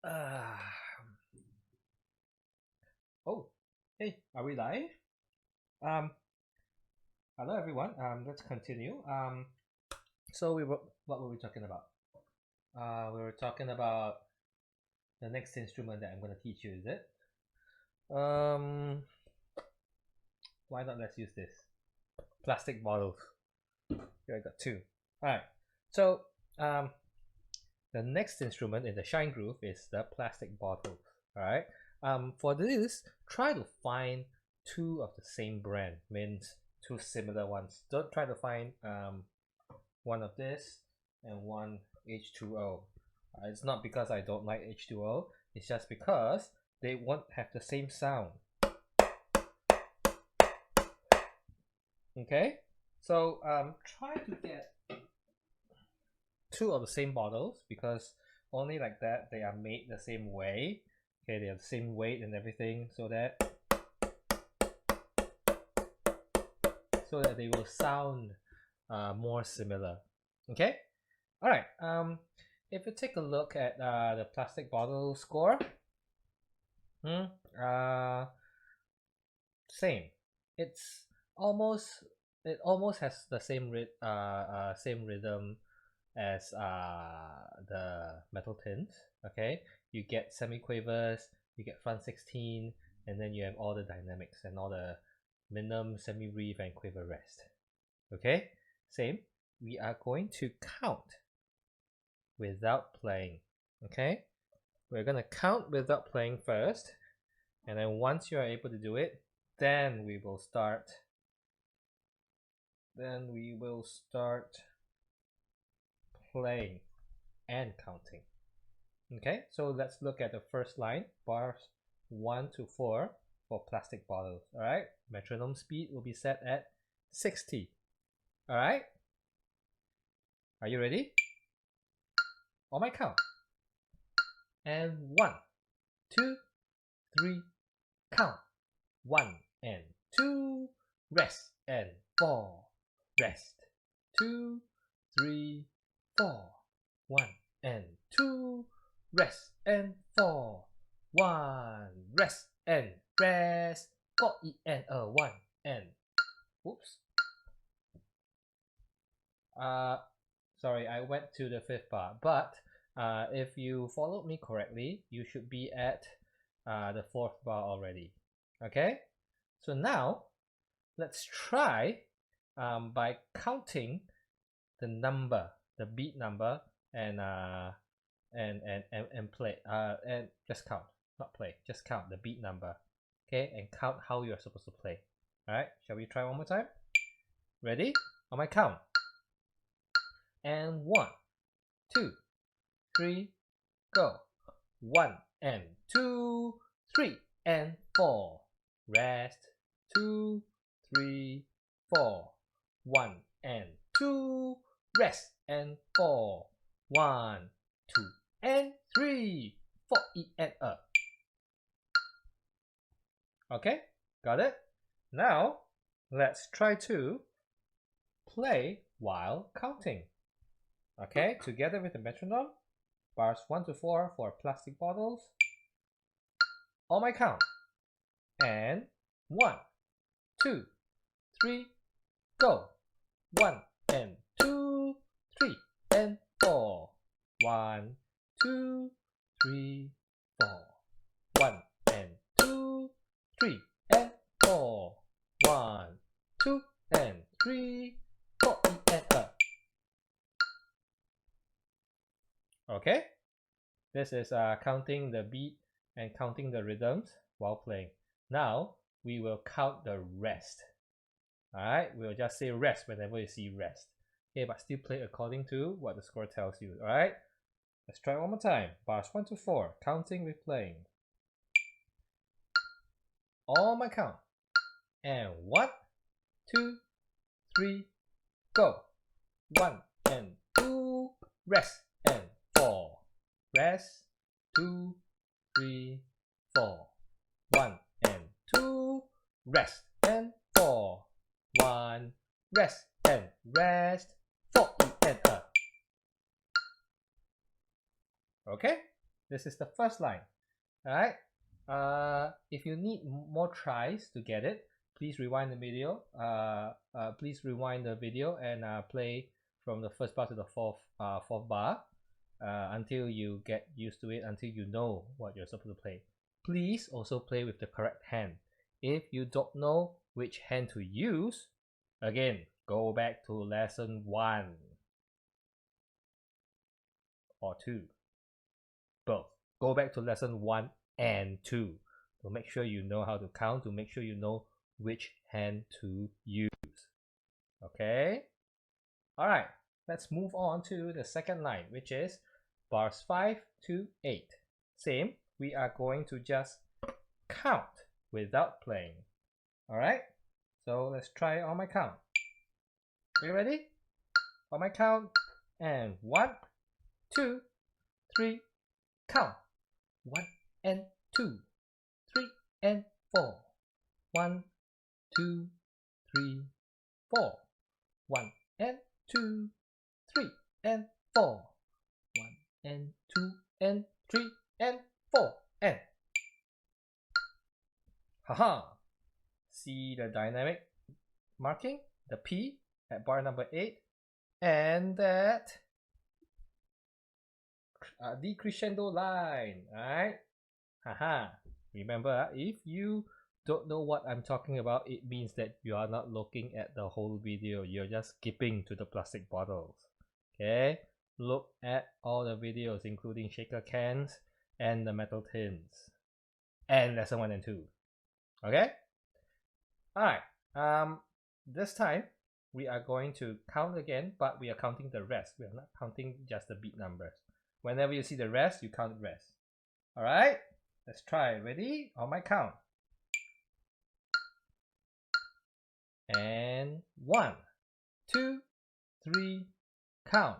Uh, oh, hey, are we live? Um, Hello everyone. Let's continue. So what were we talking about? We were talking about the next instrument that I'm going to teach you. Is it? Um, why not? Let's use this plastic bottles. Here I got two. All right. So the next instrument in the shine groove is the plastic bottles. All right. For this, try to find two of the same brand. Means two similar ones. Don't try to find one of this and one H2O. It's not because I don't like H2O. It's just because they won't have the same sound. Okay. So try to get two of the same bottles because only like that they are made the same way. Okay, they have the same weight and everything, so that they will sound more similar. Okay. All right. If you take a look at the plastic bottle score, same. It's almost it almost has the same same rhythm as the metal tins. Okay, you get semiquavers, you get front 16, and then you have all the dynamics and all the minimum, semi-reeve, and quiver rest. Okay, same. We are going to count without playing. Okay, we're gonna count without playing first, and then once you are able to do it, then we will start playing and counting. Okay, so let's look at the first line, bars 1 to 4 for plastic bottles. All right, metronome speed will be set at 60. All right, are you ready? On my count, and 1, 2, 3, count. 1 and 2, rest, and 4, rest. 2, 3, 4. 1 and 2, rest, and 4. 1, rest, and rest. 4 E and a 1 and whoops. Sorry, I went to the fifth bar, but if you followed me correctly, you should be at the fourth bar already. Okay, so now let's try by counting the number, the beat number, and play and just count, not play, just count the beat number. Okay, and count how you're supposed to play. All right, shall we try one more time? Ready? On my count. And 1, 2, 3, go. 1 and 2, 3 and 4. Rest. 2, 3, 4. 1 and 2, rest, and 4. 1, 2 and 3, 4 E and up. Okay, got it? Now let's try to play while counting. Okay, together with the metronome, bars 1 to 4 for plastic bottles. On my count, and 1, 2, 3, go. 1 and 2, 3 and 4. 1, 2, 3, 4. 1 and 2, 3 and 4. 1, 2 and 3, 4 E and up. Okay, this is counting the beat and counting the rhythms while playing. Now we will count the rest. Alright, we'll just say rest whenever you see rest. Okay, but still play according to what the score tells you. Alright, let's try one more time. Bars 1 to 4, counting with playing. On my count. And 1, 2, 3, go. 1 and 2, rest, and 4. Rest, 2, 3, 4. 1 and 2, rest, and 4. 1, rest, and rest, 4 E and up. Okay, This is the first line. All right. If you need more tries to get it, please rewind the video. And play from the first bar to the fourth bar until you get used to it, until you know what you're supposed to play. Please also play with the correct hand. If you don't know which hand to use, again, go back to lesson 1 or 2. Both. Go back to lesson 1 and 2 to make sure you know how to count, to make sure you know which hand to use. Okay? Alright, let's move on to the second line, which is bars 5 to 8. Same, we are going to just count without playing. Alright, so let's try on my count. Are you ready? On my count, and 1, 2, 3, count. 1 and 2, 3 and 4. 1, 2, 3, 4. 1 and 2, 3 and 4. 1 and 2 and 3 and 4 and. Haha! See the dynamic marking, the P at bar number 8, and that decrescendo line. Alright? Haha! Remember, if you don't know what I'm talking about, it means that you are not looking at the whole video. You're just skipping to the plastic bottles. Okay? Look at all the videos, including shaker cans and the metal tins, and lesson 1 and 2. Okay? Alright. This time we are going to count again, but we are counting the rest. We are not counting just the beat numbers. Whenever you see the rest, you count the rest. Alright? Let's try. Ready? On my count. And 1, 2, 3, count.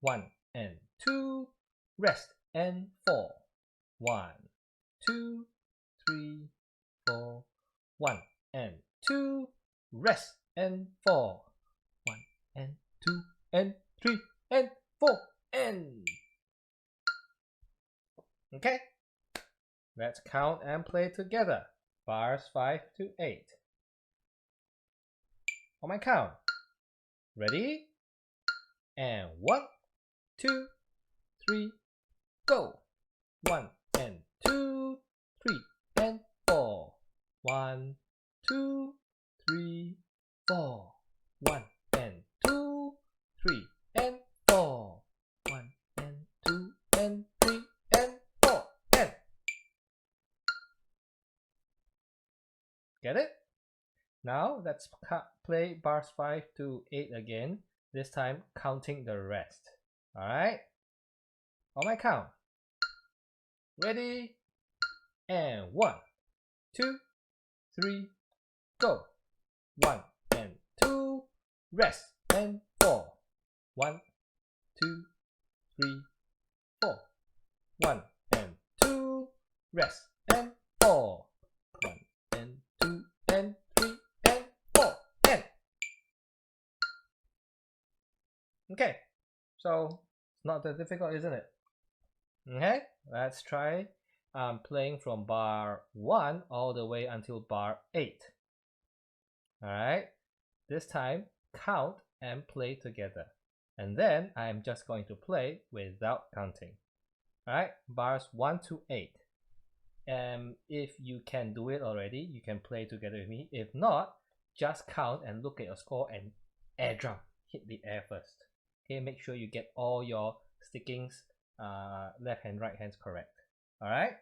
1 and 2, rest, and 4. 1, 2, 3, 4. 1 and 2, rest, and 4. 1 and 2 and 3 and 4 and. Okay? Let's count and play together. Bars 5 to 8. On my count. Ready? And 1, 2, 3, go. 1 and 2, 3 and 4. 1, 2, 3, 4. 1 and 2, 3 and 4. 1 and 2 and 3 and 4 and. Get it? Now let's play bars 5 to 8 again, this time counting the rest. Alright? On my count. Ready? And 1, 2, 3, go. 1 and 2, rest, and 4. 1, 2, 3, 4. 1 and 2, rest, and 4. 1 and 2 and 3 and 4 and. Okay, so it's not that difficult, isn't it? Okay, let's try playing from bar 1 all the way until bar 8. Alright, this time count and play together, and then I'm just going to play without counting. Alright, bars 1 to 8. If you can do it already, you can play together with me. If not, just count and look at your score and air drum. Hit the air first. Okay, make sure you get all your stickings, left hand, right hands correct. Alright?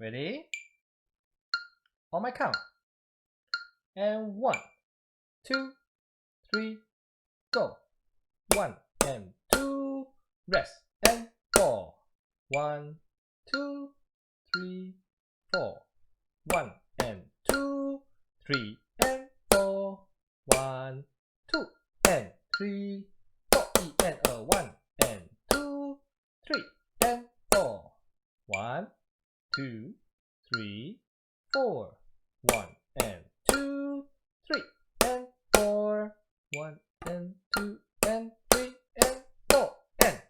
Ready? On my count. And 1, 2, 3, go. 1 and 2, rest, and 4. 1, 2, 3, 4. 1 and 2, 3 and 4. 1, 2 and 3, 4. E and a 1 and 2, 3 and 4. 1, 2, 3, 4. 1 and 2, 3 and 4. 1 and 2 and 3 and 4 and.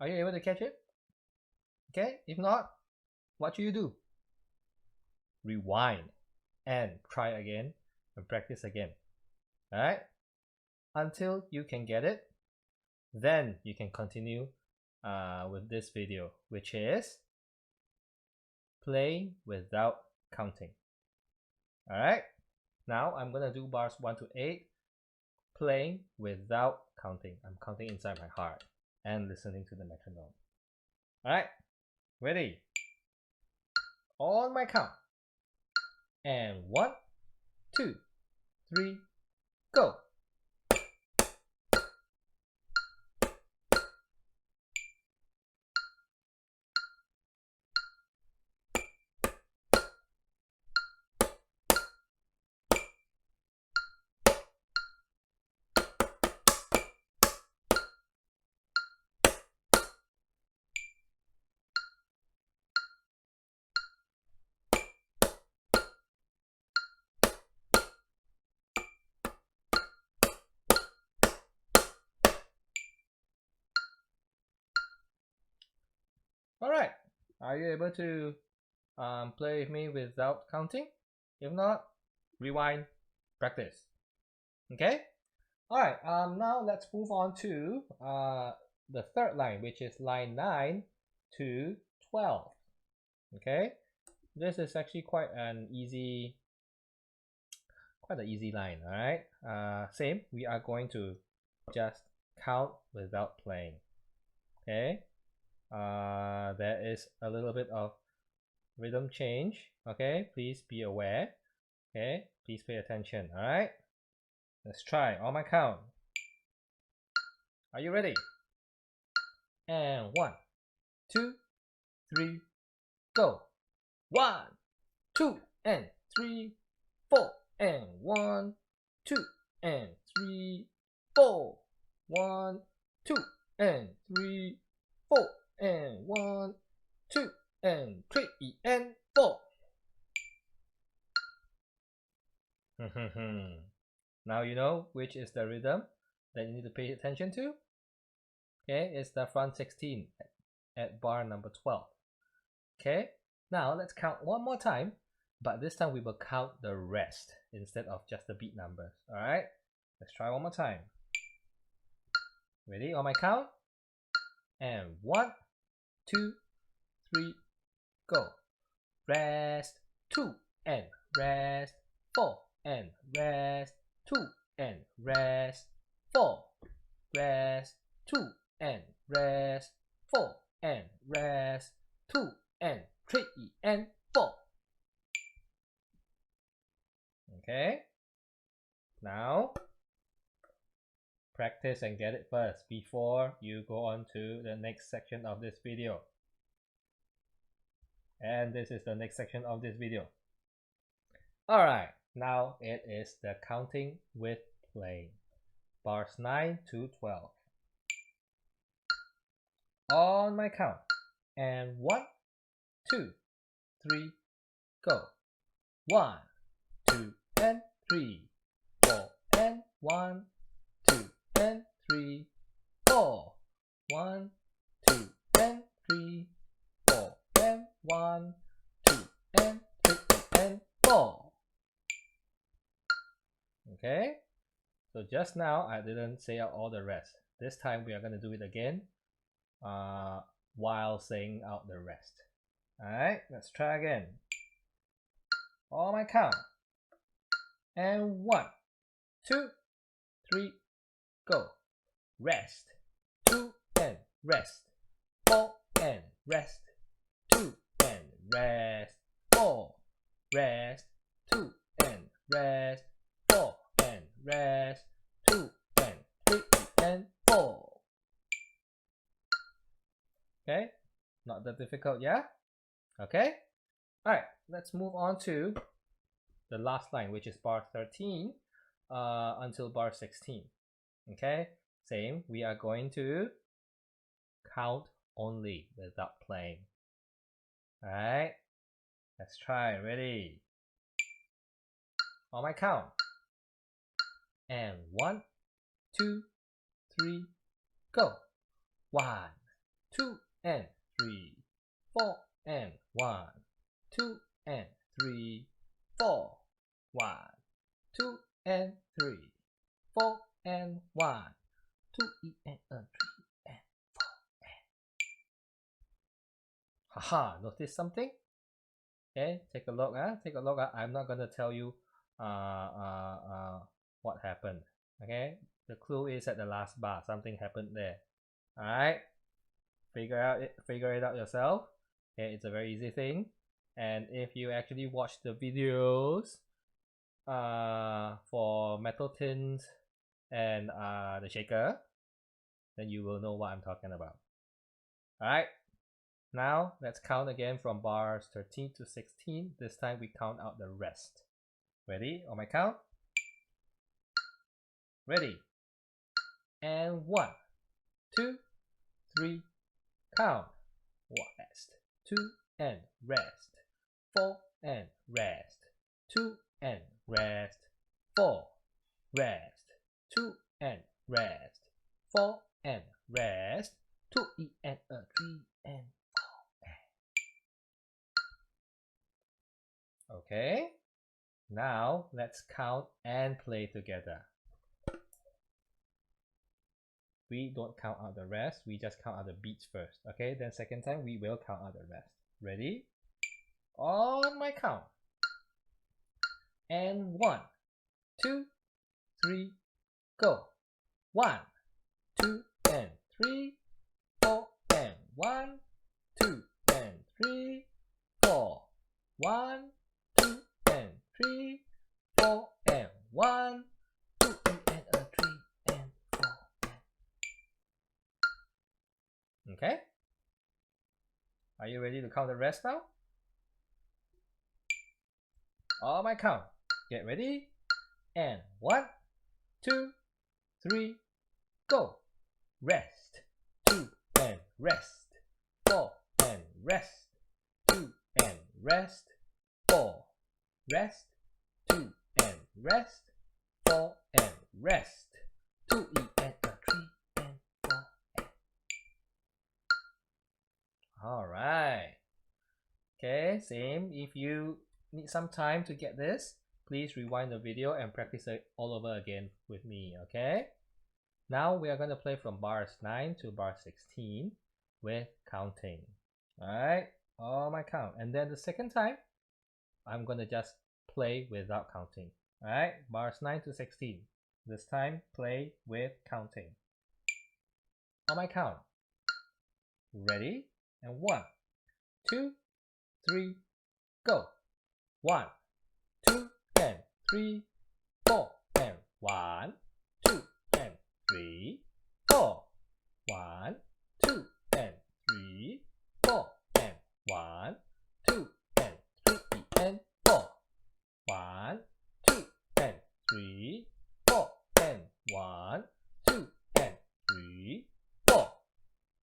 Are you able to catch it? Okay, if not, what should you do? Rewind and try again and practice again. Alright? Until you can get it, then you can continue with this video, which is playing without counting. Alright? Now I'm gonna do bars 1 to 8, playing without counting. I'm counting inside my heart and listening to the metronome. Alright? Ready? On my count. And 1, 2, 3, go! Alright, are you able to play with me without counting? If not, rewind, practice. Okay? Alright, now let's move on to the third line, which is line 9 to 12. Okay? This is actually quite an easy line, alright? Same, we are going to just count without playing. Okay? There is a little bit of rhythm change. Okay, please be aware. Okay, please pay attention. All right, let's try on my count. Are you ready? And 1, 2, 3, go. 1, 2, and 3, 4, and 1, 2, and 3, 4. 1, 2, and 3, 4. And 1, 2, and 3, and 4. Now you know which is the rhythm that you need to pay attention to. Okay, it's the front 16 at bar number 12. Okay, now let's count one more time, but this time we will count the rest instead of just the beat numbers. Alright, let's try one more time. Ready on my count? And 1, 2, 3, go. Rest, 2, and rest, 4, and rest, 2, and rest, 4. Rest, 2, and rest, 4, and rest, 2, and 3, and 4. Okay. Now, practice and get it first before you go on to the next section of this video. And this is the next section of this video. Alright, now it is the counting with playing. Bars 9 to 12. On my count. And 1, 2, 3, go. 1, 2, and 3, 4, and 1, 2, and 3, 4. 1, 2, and 3, 4, and 1, 2, and 3, and 4. Okay, so just now I didn't say out all the rest. This time we are going to do it again while saying out the rest. Alright, let's try again. On my count. And 1, 2, 3, go. Rest, 2, and rest, 4, and rest, 2, and rest, 4. Rest, 2, and rest, 4, and rest, 2, and 3, and 4. Okay, not that difficult, yeah? Okay, alright, let's move on to the last line, which is bar 13 until bar 16. Okay, same, we are going to count only without playing. Alright, let's try. Ready? On my count. And 1, 2, 3, go. 1, 2 and 3, 4 and 1, 2 and 3, 4, 1, 2 and 3, 4 and 1, 2 and 3 and 4 and. Haha, notice something? Okay, take a look. Take a look. I'm not gonna tell you what happened. Okay, the clue is at the last bar. Something happened there. All right, figure it out yourself. Okay, it's a very easy thing. And if you actually watch the videos for metal tins and the shaker, then you will know what I'm talking about. All right. Now let's count again from bars 13 to 16. This time we count out the rest. Ready? On my count. Ready. And 1, 2, 3, count. Rest. 2 and rest. 4 and rest. 2 and rest. 4. Rest. 2 and rest. 4 and rest. 2 and 3 and. Okay, now let's count and play together. We don't count out the rest, we just count out the beats first. Okay, then second time we will count out the rest. Ready? On my count. And 1, 2, 3, go. 1, 2 and 3, 4 and 1, 2 and 3, 4, 1, 2 and 3, 4 and 1, 2 and 3 and 4 and. Okay? Are you ready to count the rest now? On my count. Get ready. And 1, 2, 3, go. Rest. 2 and rest. 4 and rest. 2 and rest. 4. Rest, 2 and rest, 4 and rest, 2 and 3 and 4 and. Alright. Okay, same. If you need some time to get this, please rewind the video and practice it all over again with me, okay? Now we are going to play from bars 9 to bar 16 with counting. Alright, on my count. And then the second time, I'm gonna just play without counting. Alright, bars 9 to 16. This time, play with counting. On my count. Ready? And 1, 2, 3, go. 1, 2 and 3, 4 and 1, 2 and 3, 4. 1, 2 and 3, 4 and 1, 2 and 3 and 4. 1, 2 and 3, 4 and 1, 2 and 3, 4.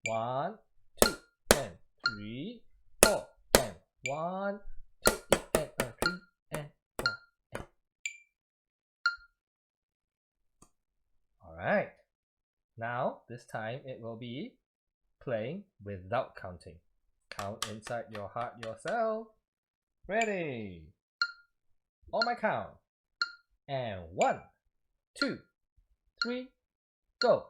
1, 2 and 3, 4 and 1, 2 and 3 and 4 and. Alright. Now this time it will be playing without counting. Count inside your heart yourself. Ready? On my count. And 1, 2, 3, go.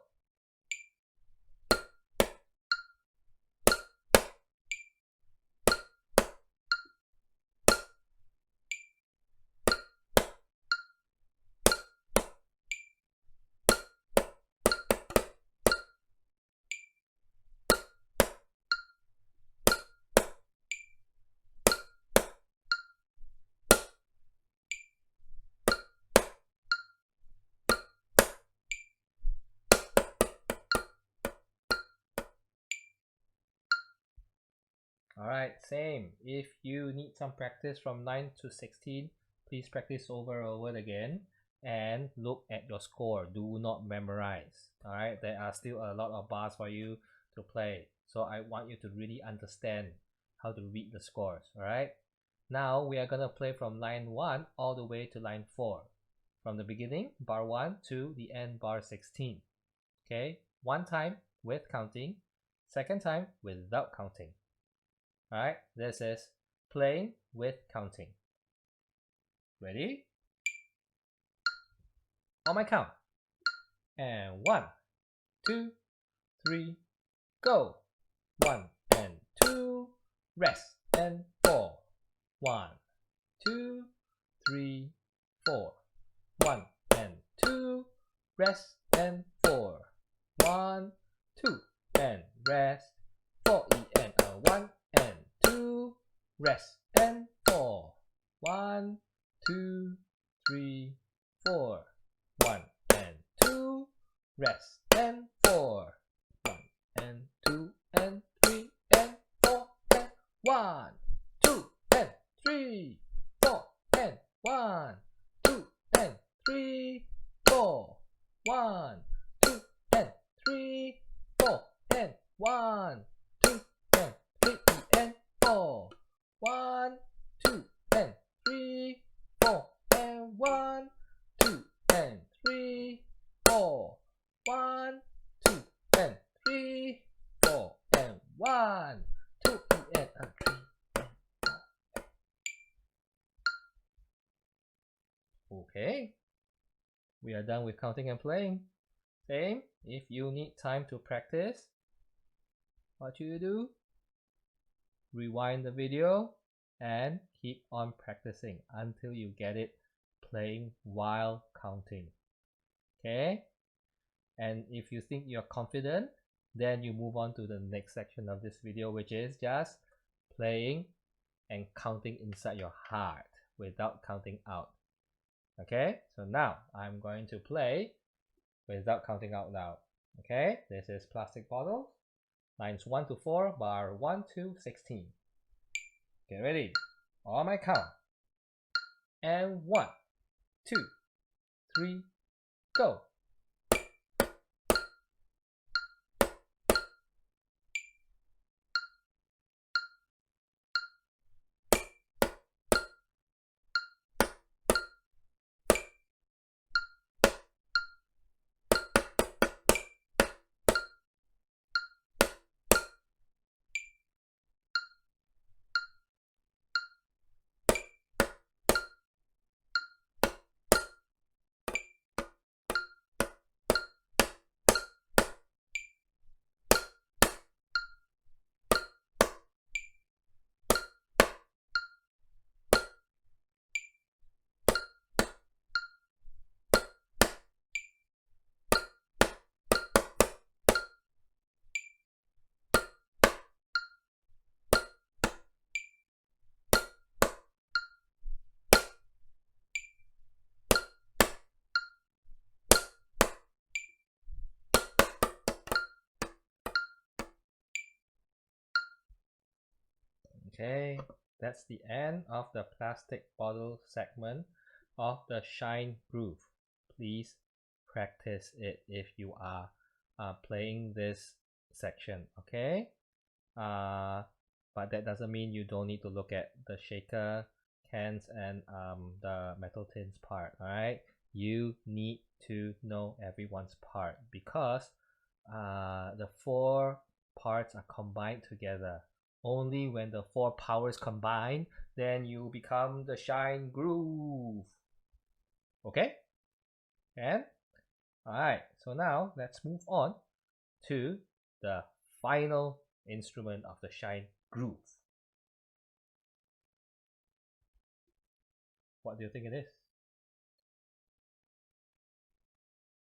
Alright, same. If you need some practice from 9 to 16, please practice over and over again and look at your score. Do not memorize. Alright, there are still a lot of bars for you to play. So I want you to really understand how to read the scores. Alright, now we are gonna play from line 1 all the way to line 4. From the beginning, bar 1 to the end, bar 16. Okay, one time with counting. Second time without counting. Alright, this is playing with counting. Ready? On my count. And 1, 2, 3, go. 1 and 2, rest and 4. 1, 2, 3, 4. 1 and 2, rest and 4. 1, 2, and rest. 4 and 1 and 2, rest and 4. 1, 2, 3, 4. 1 and 2, rest and 4. 1 and 2 and 3 and 4 and 1, 2 and 3, 4 and 1, 2 and 3, 4. 1, 2 and 3, 4 and 1, 2 and 3 and 4. 1, 2 and 3, 4 and 1, 2 and 3, 4. 1, 2 and 3, 4 and 1, 2 and 3 and 4. Okay, we are done with counting and playing. Same, if you need time to practice, what you do? Rewind the video and keep on practicing until you get it playing while counting. Okay? And if you think you're confident, then you move on to the next section of this video, which is just playing and counting inside your heart without counting out. Okay, so now I'm going to play without counting out loud. Okay, this is plastic bottle, lines 1 to 4, bar 1 to 16. Get ready, on my count. And 1, 2, 3, go. Okay, that's the end of the plastic bottle segment of the shine groove. Please practice it if you are playing this section. Okay, but that doesn't mean you don't need to look at the shaker cans and the metal tins part. All right, you need to know everyone's part because the 4 parts are combined together. Only when the 4 powers combine, then you become the shine groove. Okay? And alright, so now let's move on to the final instrument of the shine groove. What do you think it is?